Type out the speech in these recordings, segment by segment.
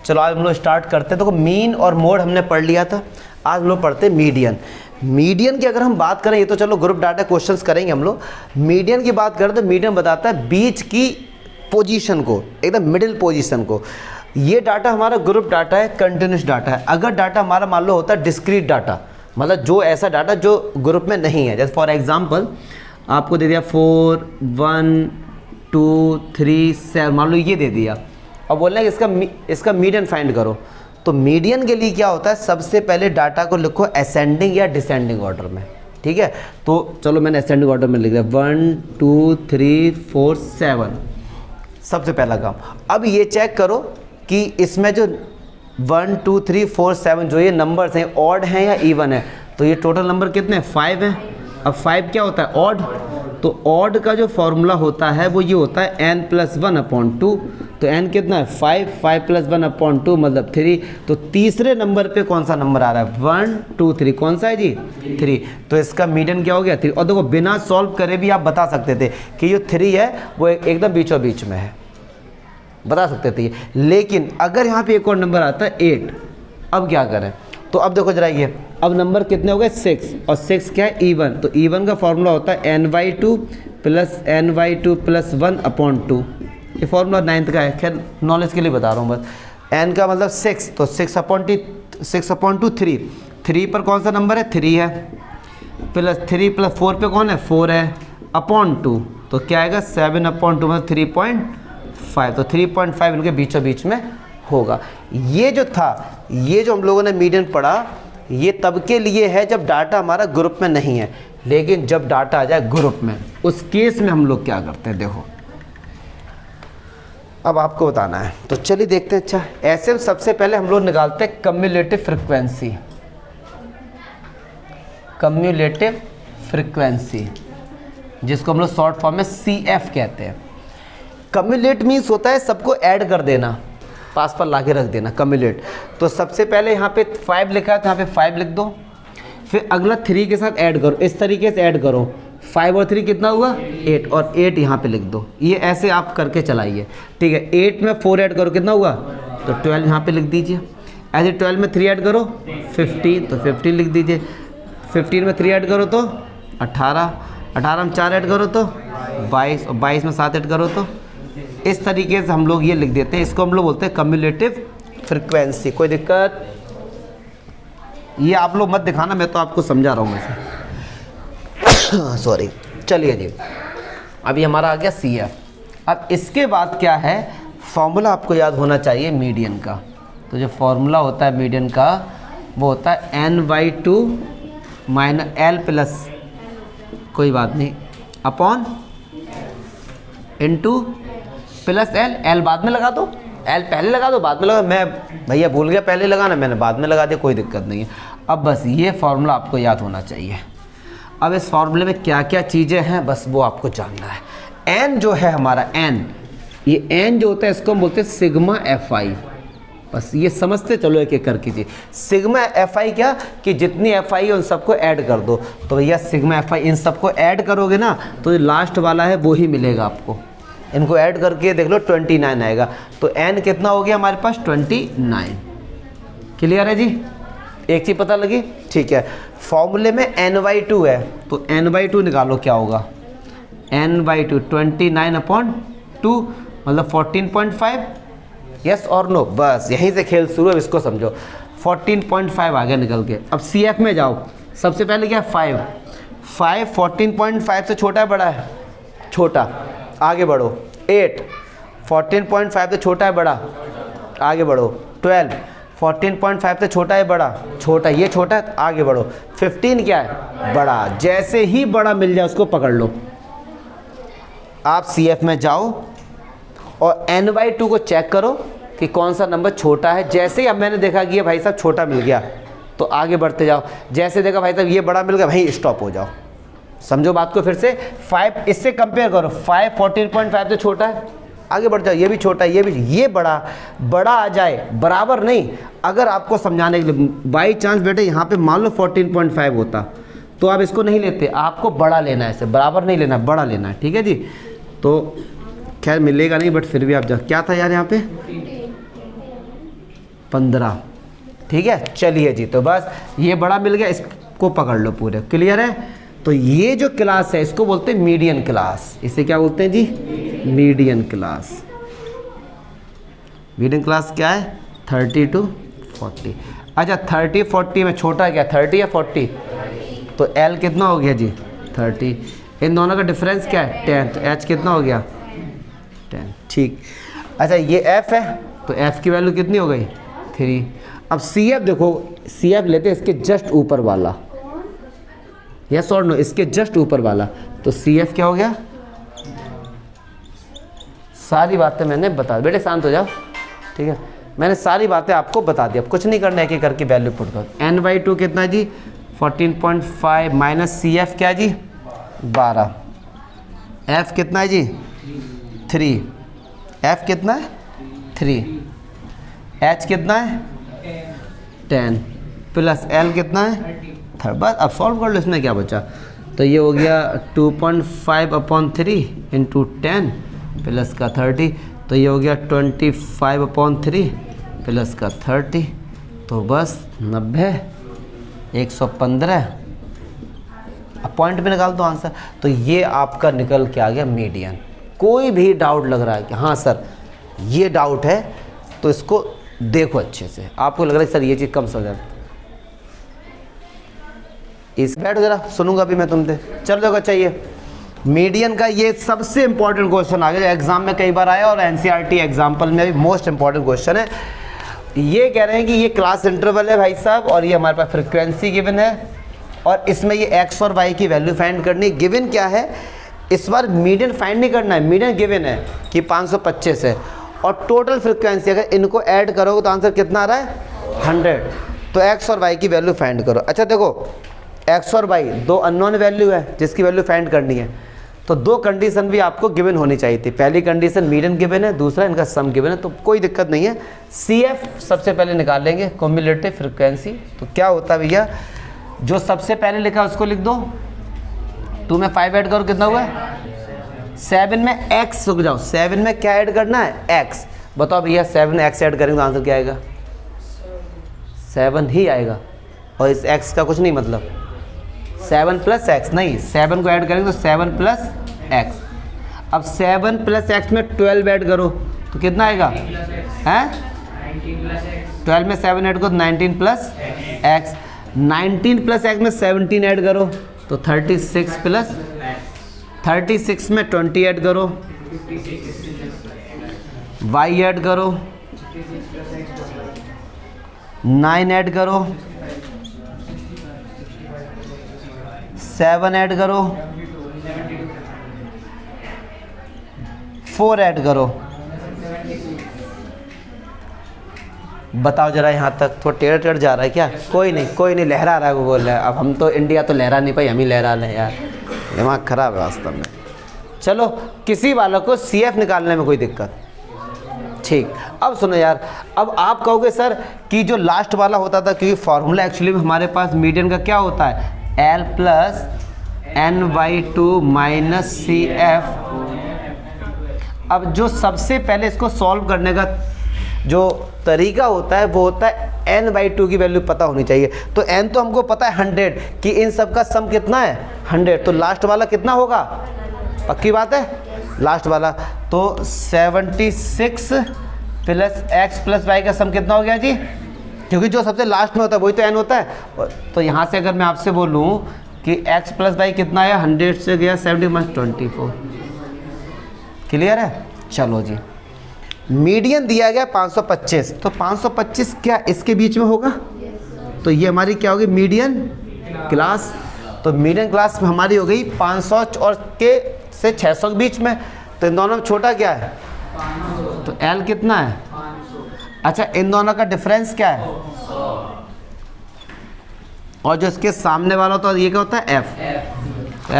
चलो आज हम लोग स्टार्ट करते हैं। देखो मीन और मोड हमने पढ़ लिया था, आज हम लोग पढ़ते हैं मीडियन। मीडियन की अगर हम बात करें, ये तो चलो ग्रुप डाटा क्वेश्चंस करेंगे हम लोग। मीडियन की बात करें तो मीडियन बताता है बीच की पोजीशन को, एकदम मिडिल पोजीशन को। ये डाटा हमारा ग्रुप डाटा है, कंटिन्यूस डाटा है। अगर डाटा हमारा मान लो होता है डिस्क्रीट डाटा, मतलब जो ऐसा डाटा जो ग्रुप में नहीं है, जैसे फॉर एग्जांपल आपको दे दिया 4 1 2 3 7, मान लो ये दे दिया, अब बोलना है कि इसका मीडियन फाइंड करो। तो मीडियन के लिए क्या होता है, सबसे पहले डाटा को लिखो असेंडिंग या डिसेंडिंग ऑर्डर में, ठीक है। तो चलो मैंने असेंडिंग ऑर्डर में लिख दिया 1 2 3 4 7, सबसे पहला काम। अब ये चेक करो कि इसमें जो 1 2 3 4 7 जो ये नंबर्स हैं ऑड हैं या इवन है। तो ये टोटल नंबर कितने हैं, 5 हैं। अब 5 क्या होता है, ऑड। तो ऑड का जो फॉर्मूला होता है वो ये होता है n+1/2। तो n कितना है, 5, 5 + 1/2 मतलब 3। तो तीसरे नंबर पे कौन सा नंबर आ रहा है, 1 2 3, कौन सा है जी, 3। तो इसका मीडियन क्या हो गया, 3। और देखो बिना सॉल्व करे भी आप बता सकते थे कि जो 3 है वो एकदम बीचों बीच में है, बता सकते थे। लेकिन अगर यहाँ पे एक और नंबर आता है 8, अब क्या करें। तो अब देखो जरा ये, अब नंबर कितने हो गए, 6, और 6 क्या है, इवन। तो इवन का फॉर्मूला होता है n/2 + n/2 + 1/2। ये फॉर्मूला 9th का है, खैर नॉलेज के लिए बता रहा हूँ बस। n का मतलब 6, तो 6/2 3, 3 पर कौन सा नंबर है, 3 है, प्लस 3 + 4 पे कौन है, 4 है, /2। तो क्या आएगा 7/2 मतलब 3.5। तो 3.5 इनके बीचों बीच में होगा। ये जो था, ये जो हम लोगों ने मीडियन पढ़ा, ये तब के लिए है जब डाटा हमारा ग्रुप में नहीं है। लेकिन जब डाटा आ जाए ग्रुप में, उस केस में हम लोग क्या करते हैं, देखो अब आपको बताना है। तो चलिए देखते हैं। अच्छा, ऐसे सबसे पहले हम लोग निकालते हैं कम्युलेटिव फ्रिक्वेंसी। कम्युलेटिव फ्रिक्वेंसी जिसको हम लोग शॉर्ट फॉर्म में CF कहते हैं। कम्युलेट मीन्स होता है सबको ऐड कर देना, पास पर लाके रख देना, कम्युलेट। तो सबसे पहले यहाँ पे 5 लिखा है तो यहाँ पे 5 लिख दो, फिर अगला 3 के साथ ऐड करो, इस तरीके से ऐड करो। 5 और 3 कितना हुआ, 8, और 8 यहाँ पे लिख दो। ये ऐसे आप करके चलाइए, ठीक है। 8 में 4 ऐड करो, कितना हुआ, तो 12 यहाँ पे लिख दीजिए। ऐसे 12 में 3 ऐड करो, 15, तो 15 लिख दीजिए। 15 में 3 ऐड करो तो 18, 18 में 4 ऐड करो तो 22, और 22 में 7 ऐड करो तो। इस तरीके से हम लोग ये लिख देते हैं। इसको हम लोग बोलते हैं कम्युलेटिव फ्रिक्वेंसी। कोई दिक्कत, ये आप लोग मत दिखाना, मैं तो आपको समझा रहा हूँ वैसे। सॉरी। चलिए जी, अभी हमारा आ गया CF। अब इसके बाद क्या है, फॉर्मूला आपको याद होना चाहिए मीडियन का। तो जो फॉर्मूला होता है मीडियन का वो होता है n/2 - l प्लस, कोई बात नहीं, अपॉन इनटू प्लस l बाद में लगा दो, l पहले लगा दो बाद में लगा। मैं भैया भूल गया पहले लगाना, मैंने बाद में लगा दिया, कोई दिक्कत नहीं है। अब बस ये फार्मूला आपको याद होना चाहिए। अब इस फार्मूले में क्या क्या चीज़ें हैं बस वो आपको जानना है। n जो है हमारा n, ये n जो होता है इसको हम बोलते हैं सिग्मा FI। बस ये समझते चलो एक एक कर कीजिए। सिग्मा FI क्या, कि जितनी FI है उन सबको ऐड कर दो। तो भैया सिग्मा FI इन सबको ऐड करोगे ना तो ये लास्ट वाला है वो ही मिलेगा आपको। इनको ऐड करके देख लो 29 आएगा। तो n कितना हो गया हमारे पास, 29। क्लियर है जी, एक चीज़ पता लगी, ठीक है। फॉर्मूले में n/2 है तो n/2 निकालो, क्या होगा, n/2 29/2 मतलब 14.5। यस और नो, बस यहीं से खेल शुरू है, इसको समझो। 14.5 आ गया निकल के। अब CF में जाओ, सबसे पहले क्या, 5 14.5 से छोटा है बड़ा है, छोटा, आगे बढ़ो। 8 14.5 से छोटा है बड़ा, आगे बढ़ो। 12 14.5 से छोटा है बड़ा, छोटा, ये छोटा है, आगे बढ़ो। 15 क्या है, बड़ा। जैसे ही बड़ा मिल जाए उसको पकड़ लो। आप CF में जाओ और n/2 को चेक करो कि कौन सा नंबर छोटा है। जैसे ही अब मैंने देखा कि ये भाई साहब छोटा मिल गया तो आगे बढ़ते जाओ। जैसे देखा भाई साहब ये बड़ा मिल गया, भाई स्टॉप हो जाओ। समझो बात को फिर से। 5 इससे कंपेयर करो, 5 14.5 से छोटा है, आगे बढ़ जाओ। ये भी छोटा है, ये भी, ये बड़ा, बड़ा आ जाए, बराबर नहीं। अगर आपको समझाने के लिए बाई चांस बेटे यहाँ पे मान लो 14.5 होता तो आप इसको नहीं लेते, आपको बड़ा लेना है, ऐसे बराबर नहीं लेना, बड़ा लेना है, ठीक है जी। तो खैर मिलेगा नहीं बट फिर भी आप जाओ। क्या था यार यहाँ पे, 15। ठीक है, चलिए जी, तो बस ये बड़ा मिल गया, इसको पकड़ लो पूरे, क्लियर है। तो ये जो क्लास है इसको बोलते हैं मीडियन क्लास। इसे क्या बोलते हैं जी? Median class. मीडियन क्लास क्या है? 30 to 40। अच्छा 30 40 में छोटा क्या, 30 या 40? तो L कितना हो गया जी? 30। इन दोनों का डिफरेंस क्या है? 10। तो H कितना हो गया? 10। ठीक। अच्छा ये F है, तो F की वैल्यू कितनी हो गई? 3। अब CF देखो, CF लेते हैं इसके जस्ट ऊपर वाला, यस और नो, इसके जस्ट ऊपर वाला। तो CF क्या हो गया? सारी बातें मैंने बता, बेटे शांत हो जाओ, ठीक है, मैंने सारी बातें आपको बता दी। अब कुछ नहीं करना है कि करके वैल्यू पुट करो। N/2 कितना है जी? 14.5 माइनस CF क्या जी? 12। F कितना है जी? 3। F कितना है? 3। H कितना है? 10 प्लस L कितना है? 3। बस अब सॉल्व कर लो, इसमें क्या बचा? तो ये हो गया 2.5/3 इंटू 10 प्लस का 30। तो ये हो गया 25/3 प्लस का 30। तो बस 90, 115। अब पॉइंट में निकाल दो आंसर। तो ये आपका निकल के आ गया मीडियन। कोई भी डाउट लग रहा है कि हाँ सर ये डाउट है, तो इसको देखो अच्छे से। आपको लग रहा है सर ये चीज़ कम समझ, इस बैठो जरा, सुनूंगा भी मैं तुमसे। चल देखो, चाहिए मीडियन का ये सबसे इंपॉर्टेंट क्वेश्चन आ गया, एग्जाम में कई बार आया और एनसीईआरटी एग्जाम्पल में भी मोस्ट इंपॉर्टेंट क्वेश्चन है। ये कह रहे हैं कि ये क्लास इंटरवल है भाई साहब, और ये हमारे पास फ्रिक्वेंसी गिवन है, और इसमें ये एक्स और वाई की वैल्यू फाइंड करनी। गिवन क्या है इस बार? मीडियन फाइंड नहीं करना है, मीडियन गिवन है कि 525 है, और टोटल फ्रिक्वेंसी अगर इनको ऐड करोगे तो आंसर कितना आ रहा है? 100। तो एक्स और वाई की वैल्यू फाइंड करो। अच्छा देखो, एक्स और वाई दो अननोन वैल्यू है जिसकी वैल्यू फाइंड करनी है, तो दो कंडीशन भी आपको गिवन होनी चाहिए थी। पहली कंडीशन मीडियन गिवन है, दूसरा इनका सम गिवन है, तो कोई दिक्कत नहीं है। CF सबसे पहले निकाल लेंगे, कम्युलेटिव फ्रिक्वेंसी। तो क्या होता है भैया, जो सबसे पहले लिखा उसको लिख दो, 2 में 5 ऐड करो, कितना हुआ? 7 में x, रुक जाओ, 7 में क्या ऐड करना है? x। बताओ भैया 7 में x ऐड करेंगे तो आंसर क्या आएगा? 7 ही आएगा, और इस x का कुछ नहीं मतलब 7 प्लस x नहीं, 7 को ऐड करेंगे तो 7 प्लस x। अब 7 प्लस x में 12 ऐड करो तो कितना आएगा? हैं 12 में 7 ऐड करो तो 19 प्लस x। 19 प्लस x में 17 ऐड करो तो 36 प्लस 36 में 20 ऐड करो, y ऐड करो, 9 ऐड करो, 7 ऐड करो, 4 ऐड करो। बताओ जरा, यहाँ तक थोड़ा टेढ़ टेढ़ जा रहा है क्या? कोई नहीं लहरा रहा है, वो बोल रहा है। अब हम तो इंडिया तो लहरा नहीं पाई, हम ही लहरा लें यार, दिमाग खराब है वास्तव में। चलो, किसी वालों को CF निकालने में कोई दिक्कत? ठीक। अब सुनो यार, अब आप कहोगे सर कि जो लास्ट वाला होता था, क्योंकि फॉर्मूला एक्चुअली में हमारे पास मीडियन का क्या होता है? L plus N/2 minus CF। अब जो सबसे पहले इसको सॉल्व करने का जो तरीका होता है वो होता है N/2 की वैल्यू पता होनी चाहिए। तो N तो हमको पता है 100 कि इन सब का सम कितना है? 100। तो लास्ट वाला कितना होगा? पक्की बात है, लास्ट वाला। तो 76 प्लस x प्लस y का सम कितना हो गया जी? क्योंकि जो सबसे लास्ट में होता है वही तो n होता है। तो यहाँ से अगर मैं आपसे बोलूँ कि x प्लस y कितना है, 100 से गया 70 माइनस 24। क्लियर है? चलो जी, मीडियन दिया गया 525, तो 525 क्या इसके बीच में होगा? तो ये हमारी क्या होगी? Median class. तो मीडियन क्लास में हमारी हो गई 500 और के से 600 के बीच में। तो इन दोनों में छोटा क्या है? तो L कितना है? अच्छा, इन दोनों का डिफरेंस क्या है? और जो इसके सामने वाला तो ये क्या होता है? F।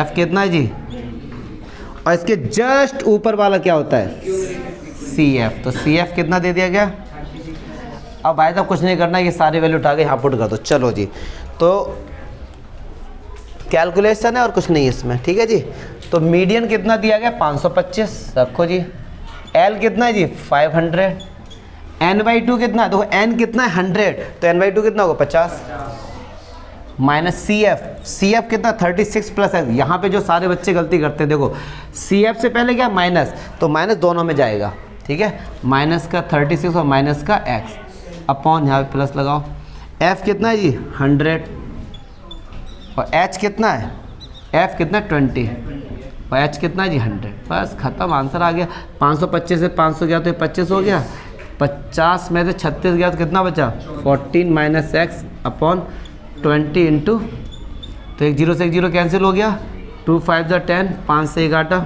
F कितना है जी? और इसके जस्ट ऊपर वाला क्या होता है? CF। तो CF कितना दे दिया गया? अब भाई साहब कुछ नहीं करना, ये सारी वैल्यू उठा के यहाँ पुट कर दो। चलो जी, तो कैलकुलेशन है और कुछ नहीं इसमें, ठीक है जी। तो मीडियन कितना दिया गया? 525 रखो जी। L कितना है जी? 500। n/2 कितना है, देखो n कितना है 100, तो n/2 कितना होगा 50 माइनस CF कितना 36 प्लस x। यहाँ पे जो सारे बच्चे गलती करते हैं देखो CF से पहले क्या माइनस, तो माइनस दोनों में जाएगा, ठीक है, माइनस का 36 और माइनस का x अपॉन यहाँ पे प्लस लगाओ। f कितना है जी 100 और h कितना है, f कितना 20 और h कितना है जी 100, बस खत्म, आंसर आ गया। 525 से 500 गया तो 25 हो गया, 50 में से 36 गया तो कितना बचा 14 माइनस x अपॉन 20 इंटू, तो 1 0 से 1 0 कैंसिल हो गया, 2 5 10, 5 से 1 8,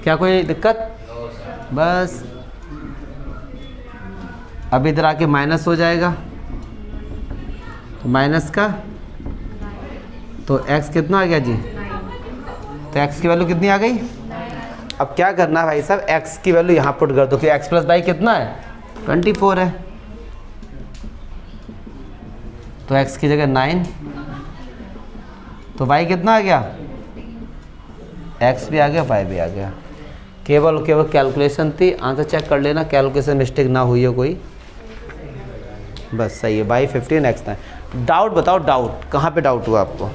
क्या कोई दिक्कत, बस अब इधर आके माइनस हो जाएगा, तो माइनस का तो x कितना आ गया जी, तो x की वैल्यू कितनी आ गई। अब क्या करना है भाई साहब, x की वैल्यू यहाँ पुट कर दो कि x प्लस वाई कितना है 24 है, तो x की जगह 9, तो y कितना आ गया, x भी आ गया y भी आ गया। केवल कैलकुलेशन थी, आंसर चेक कर लेना कैलकुलेशन मिस्टेक ना हुई हो कोई, बस सही है। y 15 x 9। डाउट बताओ, डाउट कहाँ पे डाउट हुआ आपको।